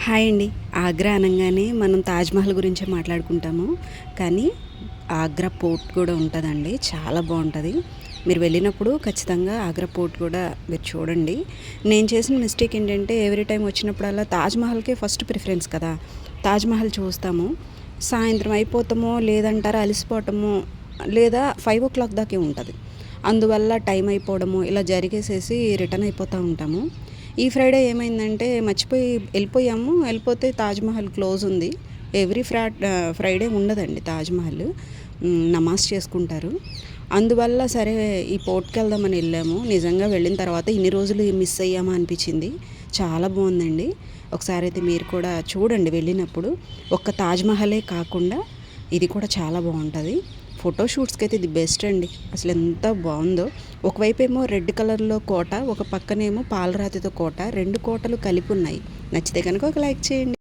Hi అండి. ఆగ్రా అనంగానే మనం తాజ్‌మహల్ గురించే మాట్లాడుకుంటాము. కానీ ఆగ్రా పోర్ట్ కూడా ఉంటదండి. చాలా బావుంటది. మీరు వెళ్ళినప్పుడు ఖచ్చితంగా ఆగ్రా పోర్ట్ కూడా మీరు చూడండి. నేను చేసిన మిస్టేక్ ఏంటంటే ఎవ్రీ టైమ్ వచ్చినప్పుడల్లా తాజ్‌మహల్‌కే ఫస్ట్ ప్రిఫరెన్స్ కదా! తాజ్‌మహల్ చూస్తాము. సాయంత్రం అయిపోతామో లేదంటారా అలసిపోవటమో లేదా 5:00 దాకే ఉంటది. అందువల్ల టైం అయిపోవడము ఇలా జరిగేసేసి రిటర్న్ అయిపోతా ఉంటాము. ఈ ఫ్రైడే ఏమైందంటే మర్చిపోయి వెళ్ళిపోతే తాజ్‌మహల్ క్లోజ్ ఉంది. ఎవ్రీ ఫ్రైడే ఉండదండి తాజ్‌మహల్. నమాజ్ చేసుకుంటారు. అందువల్ల సరే ఈ పోర్ట్‌కెళ్దామని వెళ్ళాము. నిజంగా వెళ్ళిన తర్వాత ఇన్ని రోజులు మిస్ అయ్యామా అనిపించింది. చాలా బావుందండి. ఒకసారైతే మీరు కూడా చూడండి వెళ్ళినప్పుడు. ఒక్క తాజ్‌మహలే కాకుండా ఇది కూడా చాలా బావుంటది. ఫోటో షూట్స్‌కైతే ఇది బెస్ట్ అండి. అసలెంత బావుందో. ఒకవైపేమో రెడ్ కలర్‌లో కోట, ఒక పక్కనేమో పాలరాతితో కోట. 2 కోటలు కలిపున్నాయి. నచ్చితే గనుక ఒక లైక్ చేయండి.